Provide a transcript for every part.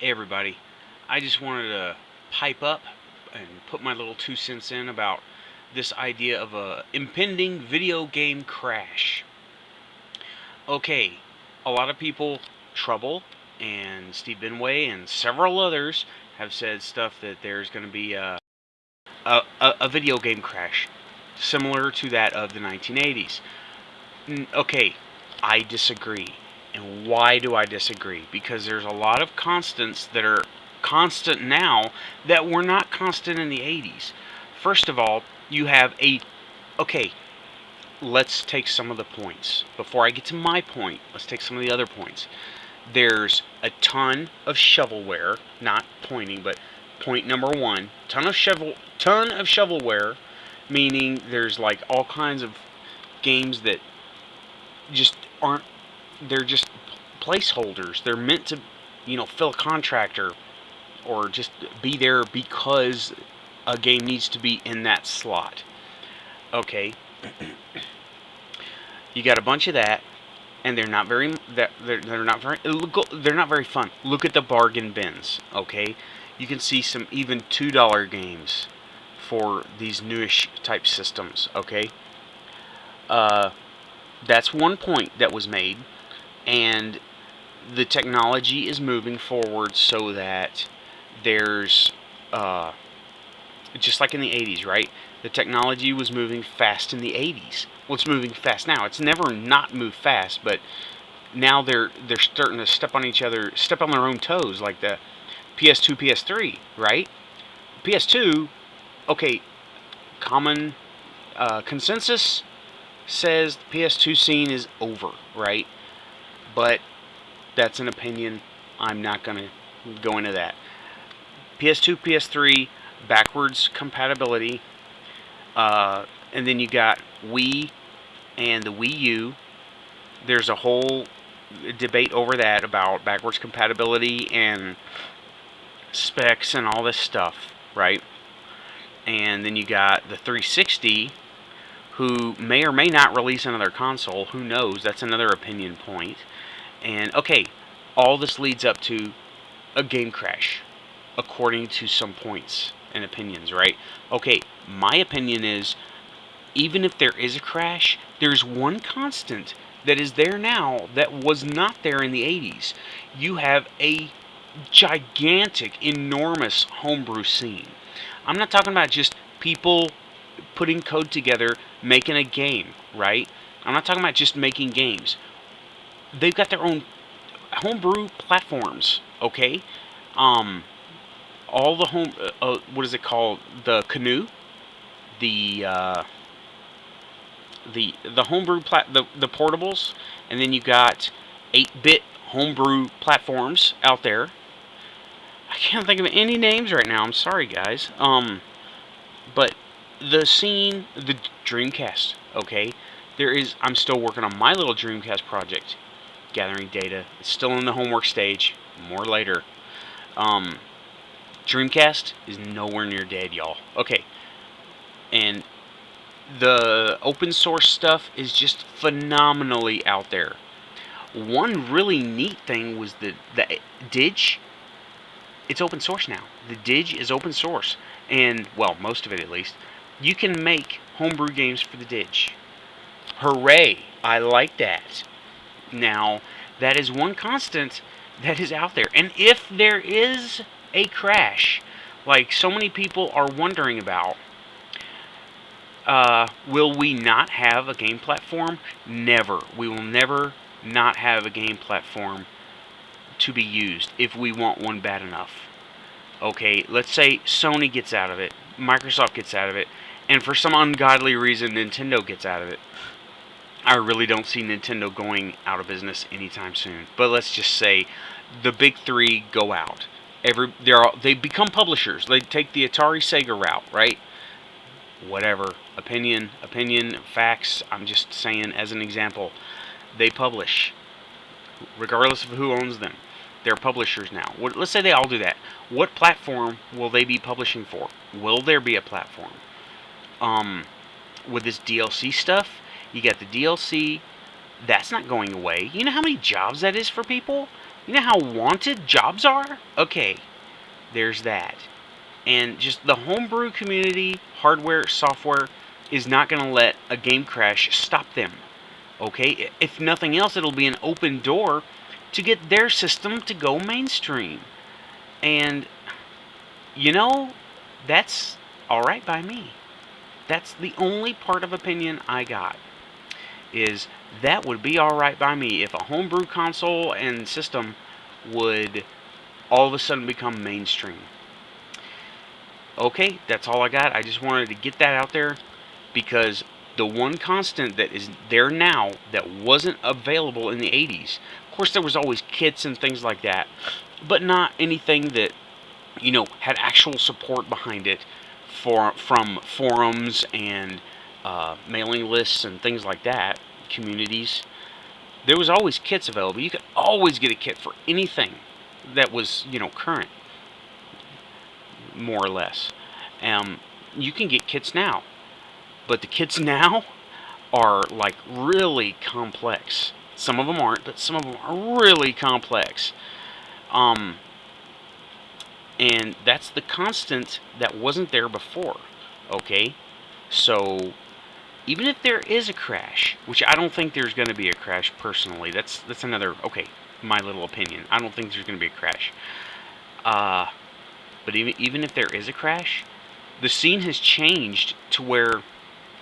Hey everybody, I just wanted to pipe up and put my little 2 cents in about this idea of a impending video game crash. Okay, a lot of people, Trouble and Steve Benway and several others have said stuff that there's going to be a video game crash similar to that of the 1980s. Okay, I disagree. And why do I disagree? Because there's a lot of constants that are constant now that were not constant in the 80s. First of all, you have a. Okay, let's take some of the points. Before I get to my point, let's take some of the other points. There's a ton of shovelware, not pointing, but point number one, ton of shovelware, meaning there's like all kinds of games that just aren't, they're just placeholders. They're meant to, fill a contractor or just be there because a game needs to be in that slot. Okay. You got a bunch of that, and they're not very fun. Look at the bargain bins, okay? You can see some even $2 games for these newish type systems, okay? That's one point that was made, and the technology is moving forward so that there's just like in the 80s, right? The technology was moving fast in the 80s. Well, it's moving fast now. It's never not moved fast, but now they're starting to step on their own toes, like the PS2, PS3, right? PS2, okay, common consensus says the PS2 scene is over, right? But that's an opinion. I'm not going to go into that. PS2, PS3, backwards compatibility. And then you got Wii and the Wii U. There's a whole debate over that about backwards compatibility and specs and all this stuff, right? And then you got the 360, who may or may not release another console. Who knows? That's another opinion point. And okay, all this leads up to a game crash, according to some points and opinions, right? Okay, my opinion is, even if there is a crash, there's one constant that is there now that was not there in the 80s. You have a gigantic, enormous homebrew scene. I'm not talking about just people putting code together, making a game, right? I'm not talking about just making games. They've got their own homebrew platforms, okay? All the what is it called? The Canoe, the homebrew the portables, and then you got 8-bit homebrew platforms out there. I can't think of any names right now. I'm sorry, guys. But the scene, the Dreamcast, okay? I'm still working on my little Dreamcast project, gathering data. It's still in the homework stage. More later. Dreamcast is nowhere near dead, y'all. Okay. And the open source stuff is just phenomenally out there. One really neat thing was the Dig. It's open source now. The Dig is open source. And, well, most of it at least. You can make homebrew games for the Dig. Hooray! I like that. Now, that is one constant that is out there. And if there is a crash, like so many people are wondering about, will we not have a game platform? Never. We will never not have a game platform to be used if we want one bad enough. Okay, let's say Sony gets out of it, Microsoft gets out of it, and for some ungodly reason Nintendo gets out of it. I really don't see Nintendo going out of business anytime soon. But let's just say the big three go out. They become publishers. They take the Atari Sega route, right? Whatever. Opinion, facts. I'm just saying as an example. They publish, regardless of who owns them. They're publishers now. Let's say they all do that. What platform will they be publishing for? Will there be a platform? With this DLC stuff, you got the DLC. That's not going away. You know how many jobs that is for people? You know how wanted jobs are? Okay, there's that. And just the homebrew community, hardware, software, is not going to let a game crash stop them. Okay, if nothing else, it'll be an open door to get their system to go mainstream. And, you know, that's alright by me. That's the only part of opinion I got. Is that would be alright by me if a homebrew console and system would all of a sudden become mainstream. Okay, that's all I got. I just wanted to get that out there because the one constant that is there now that wasn't available in the 80s, of course there was always kits and things like that, but not anything that, you know, had actual support behind it from forums and mailing lists and things like that, communities. There was always kits available. You could always get a kit for anything that was, you know, current, more or less. You can get kits now, but the kits now are like really complex. Some of them aren't, but some of them are really complex. And that's the constant that wasn't there before. Okay, so even if there is a crash, which I don't think there's going to be a crash personally, that's another, okay, my little opinion. I don't think there's going to be a crash. But even if there is a crash, the scene has changed to where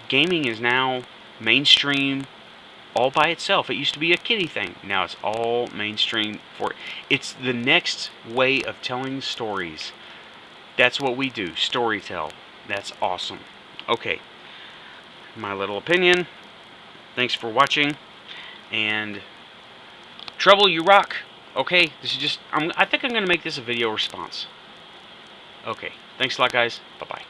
gaming is now mainstream all by itself. It used to be a kiddie thing. Now it's all mainstream for it. It's the next way of telling stories. That's what we do, storytell. That's awesome. Okay, my little opinion. Thanks for watching. And Trouble, you rock. Okay, this is just, I think I'm going to make this a video response. Okay, thanks a lot, guys. Bye-bye.